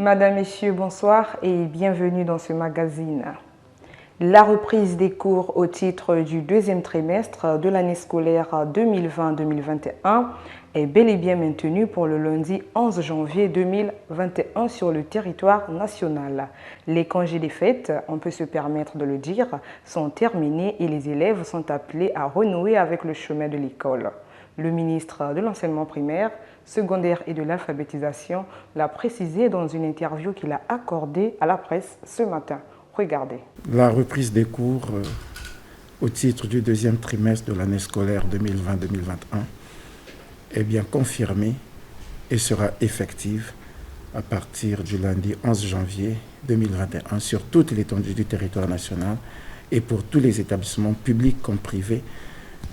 Madame, Messieurs, bonsoir et bienvenue dans ce magazine. La reprise des cours au titre du deuxième trimestre de l'année scolaire 2020-2021 est bel et bien maintenue pour le lundi 11 janvier 2021 sur le territoire national. Les congés des fêtes, on peut se permettre de le dire, sont terminés et les élèves sont appelés à renouer avec le chemin de l'école. Le ministre de l'enseignement primaire, secondaire et de l'alphabétisation l'a précisé dans une interview qu'il a accordée à la presse ce matin. Regardez. La reprise des cours au titre du deuxième trimestre de l'année scolaire 2020-2021 est bien confirmée et sera effective à partir du lundi 11 janvier 2021 sur toute l'étendue du territoire national et pour tous les établissements publics comme privés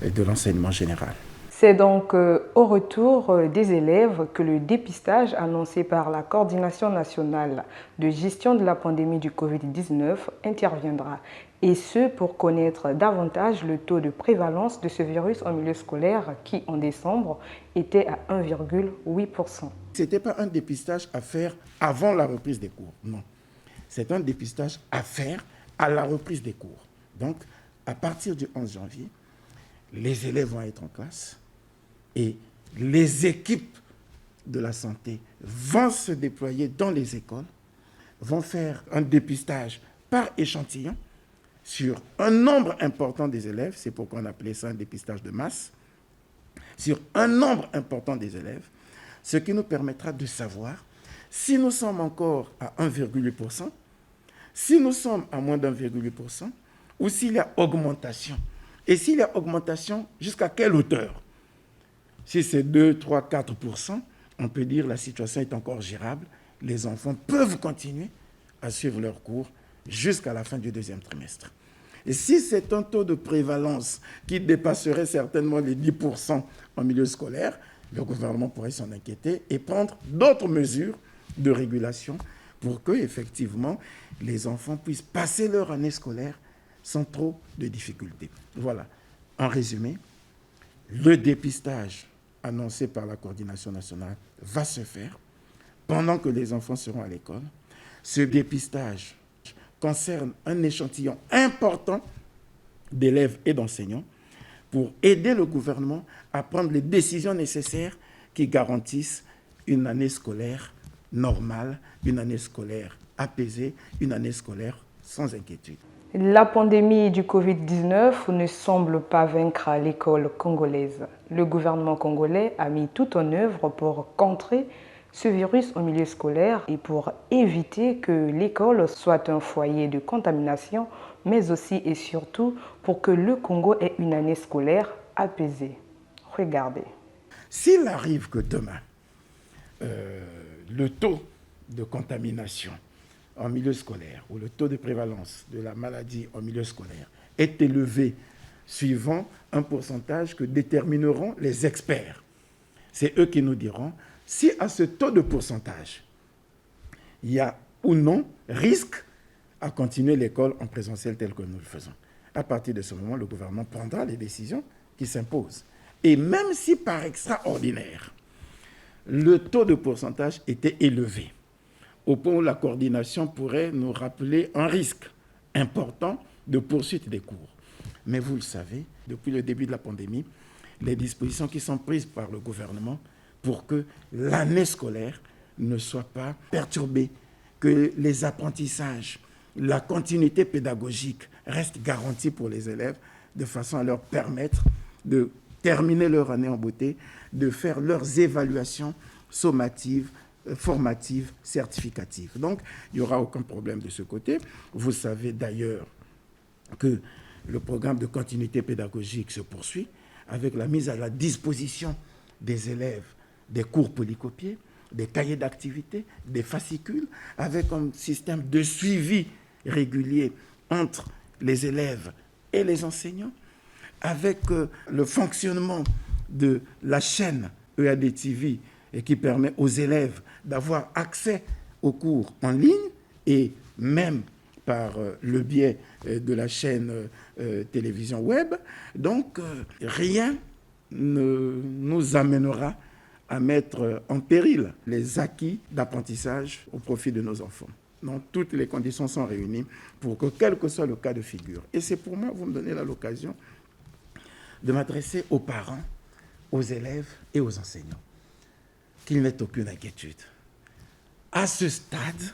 de l'enseignement général. C'est donc au retour des élèves que le dépistage annoncé par la Coordination nationale de gestion de la pandémie du Covid-19 interviendra. Et ce, pour connaître davantage le taux de prévalence de ce virus en milieu scolaire qui, en décembre, était à 1,8%. Ce n'était pas un dépistage à faire avant la reprise des cours, non. C'est un dépistage à faire à la reprise des cours. Donc, à partir du 11 janvier, les élèves vont être en classe. Et les équipes de la santé vont se déployer dans les écoles, vont faire un dépistage par échantillon sur un nombre important des élèves, c'est pourquoi on appelait ça un dépistage de masse, sur un nombre important des élèves, ce qui nous permettra de savoir si nous sommes encore à 1,8%, si nous sommes à moins d'1,8%, ou s'il y a augmentation. Et s'il y a augmentation, jusqu'à quelle hauteur ? Si c'est 2, 3, 4%, on peut dire que la situation est encore gérable. Les enfants peuvent continuer à suivre leurs cours jusqu'à la fin du deuxième trimestre. Et si c'est un taux de prévalence qui dépasserait certainement les 10% en milieu scolaire, le gouvernement pourrait s'en inquiéter et prendre d'autres mesures de régulation pour que, effectivement, les enfants puissent passer leur année scolaire sans trop de difficultés. Voilà. En résumé, le dépistage annoncé par la coordination nationale va se faire pendant que les enfants seront à l'école. Ce dépistage concerne un échantillon important d'élèves et d'enseignants pour aider le gouvernement à prendre les décisions nécessaires qui garantissent une année scolaire normale, une année scolaire apaisée, une année scolaire sans inquiétude. La pandémie du Covid-19 ne semble pas vaincre l'école congolaise. Le gouvernement congolais a mis tout en œuvre pour contrer ce virus au milieu scolaire et pour éviter que l'école soit un foyer de contamination, mais aussi et surtout pour que le Congo ait une année scolaire apaisée. Regardez. S'il arrive que demain, le taux de contamination en milieu scolaire, où le taux de prévalence de la maladie en milieu scolaire est élevé suivant un pourcentage que détermineront les experts. C'est eux qui nous diront si à ce taux de pourcentage, il y a ou non risque à continuer l'école en présentiel tel que nous le faisons. À partir de ce moment, le gouvernement prendra les décisions qui s'imposent. Et même si par extraordinaire, le taux de pourcentage était élevé, au point où la coordination pourrait nous rappeler un risque important de poursuite des cours. Mais vous le savez, depuis le début de la pandémie, les dispositions qui sont prises par le gouvernement pour que l'année scolaire ne soit pas perturbée, que les apprentissages, la continuité pédagogique restent garantis pour les élèves de façon à leur permettre de terminer leur année en beauté, de faire leurs évaluations sommatives, formatives, certificatives. Donc, il n'y aura aucun problème de ce côté. Vous savez d'ailleurs que le programme de continuité pédagogique se poursuit avec la mise à la disposition des élèves des cours polycopiés, des cahiers d'activité, des fascicules, avec un système de suivi régulier entre les élèves et les enseignants, avec le fonctionnement de la chaîne EAD TV et qui permet aux élèves d'avoir accès aux cours en ligne et même par le biais de la chaîne télévision web. Donc, rien ne nous amènera à mettre en péril les acquis d'apprentissage au profit de nos enfants. Donc, toutes les conditions sont réunies pour que, quel que soit le cas de figure, et c'est pour moi, vous me donnez là l'occasion de m'adresser aux parents, aux élèves et aux enseignants, qu'il n'ait aucune inquiétude. À ce stade,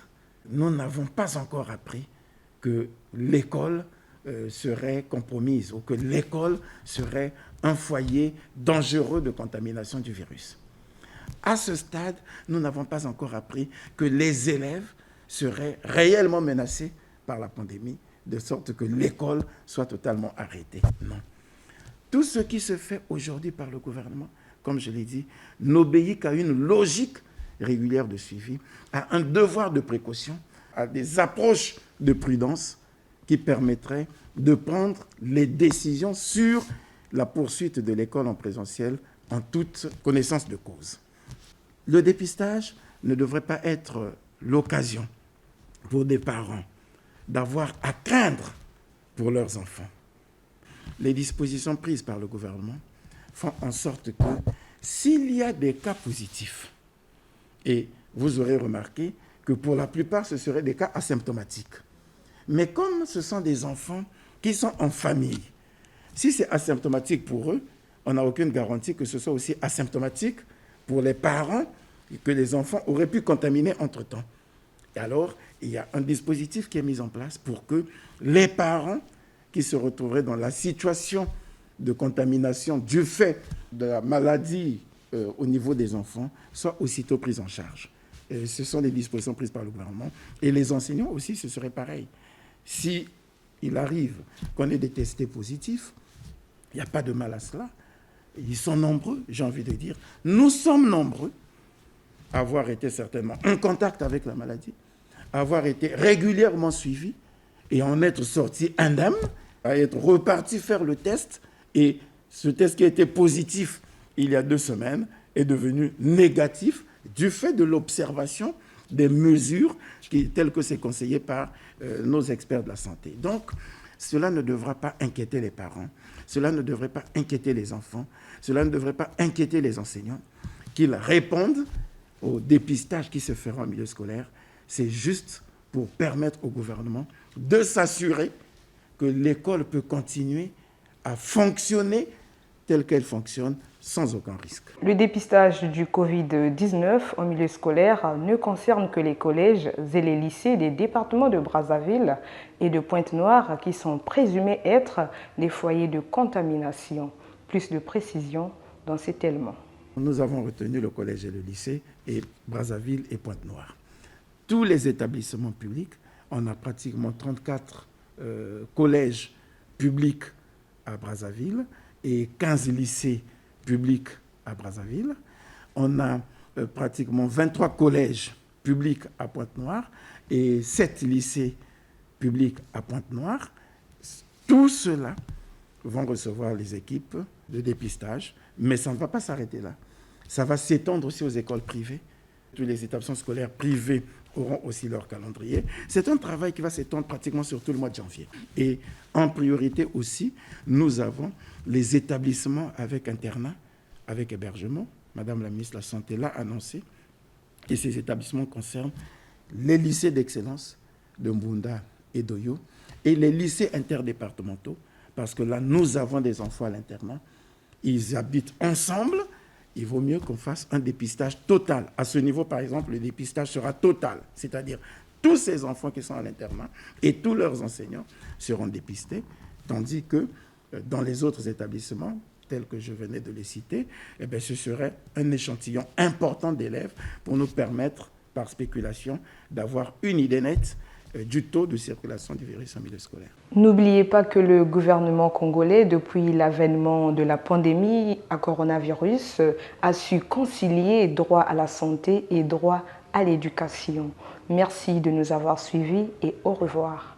nous n'avons pas encore appris que l'école serait compromise ou que l'école serait un foyer dangereux de contamination du virus. À ce stade, nous n'avons pas encore appris que les élèves seraient réellement menacés par la pandémie, de sorte que l'école soit totalement arrêtée. Non. Tout ce qui se fait aujourd'hui par le gouvernement, comme je l'ai dit, n'obéit qu'à une logique régulière de suivi, à un devoir de précaution, à des approches de prudence qui permettraient de prendre les décisions sur la poursuite de l'école en présentiel en toute connaissance de cause. Le dépistage ne devrait pas être l'occasion pour des parents d'avoir à craindre pour leurs enfants. Les dispositions prises par le gouvernement font en sorte que s'il y a des cas positifs, et vous aurez remarqué que pour la plupart, ce seraient des cas asymptomatiques. Mais comme ce sont des enfants qui sont en famille, si c'est asymptomatique pour eux, on n'a aucune garantie que ce soit aussi asymptomatique pour les parents et que les enfants auraient pu contaminer entre-temps. Et alors, il y a un dispositif qui est mis en place pour que les parents qui se retrouveraient dans la situation de contamination du fait de la maladie au niveau des enfants soient aussitôt pris en charge. Et ce sont des dispositions prises par le gouvernement. Et les enseignants aussi, ce serait pareil. Si il arrive qu'on ait des testés positifs, il n'y a pas de mal à cela. Ils sont nombreux, j'ai envie de dire. Nous sommes nombreux à avoir été certainement en contact avec la maladie, à avoir été régulièrement suivis et en être sortis indemnes, à être repartis faire le test. Et ce test qui était positif il y a 2 semaines est devenu négatif du fait de l'observation des mesures telles que c'est conseillé par nos experts de la santé. Donc, cela ne devra pas inquiéter les parents, cela ne devrait pas inquiéter les enfants, cela ne devrait pas inquiéter les enseignants, qu'ils répondent au dépistage qui se fera en milieu scolaire. C'est juste pour permettre au gouvernement de s'assurer que l'école peut continuer à fonctionner telle qu'elle fonctionne sans aucun risque. Le dépistage du Covid-19 en milieu scolaire ne concerne que les collèges et les lycées des départements de Brazzaville et de Pointe-Noire qui sont présumés être des foyers de contamination. Plus de précision dans cet élément. Nous avons retenu le collège et le lycée et Brazzaville et Pointe-Noire. Tous les établissements publics, on a pratiquement 34 collèges publics à Brazzaville et 15 lycées publics à Brazzaville. On a pratiquement 23 collèges publics à Pointe-Noire et 7 lycées publics à Pointe-Noire. Tout cela vont recevoir les équipes de dépistage, mais ça ne va pas s'arrêter là. Ça va s'étendre aussi aux écoles privées. Tous les établissements scolaires privés auront aussi leur calendrier. C'est un travail qui va s'étendre pratiquement sur tout le mois de janvier. Et en priorité aussi, nous avons les établissements avec internat, avec hébergement. Madame la ministre de la Santé l'a annoncé. Et ces établissements concernent les lycées d'excellence de Mbunda et d'Oyo et les lycées interdépartementaux, parce que là, nous avons des enfants à l'internat. Ils habitent ensemble. Il vaut mieux qu'on fasse un dépistage total. À ce niveau, par exemple, le dépistage sera total. C'est-à-dire, tous ces enfants qui sont à l'internat et tous leurs enseignants seront dépistés, tandis que dans les autres établissements, tels que je venais de les citer, eh bien, ce serait un échantillon important d'élèves pour nous permettre, par spéculation, d'avoir une idée nette du taux de circulation du virus en milieu scolaire. N'oubliez pas que le gouvernement congolais, depuis l'avènement de la pandémie à coronavirus, a su concilier droit à la santé et droit à l'éducation. Merci de nous avoir suivis et au revoir.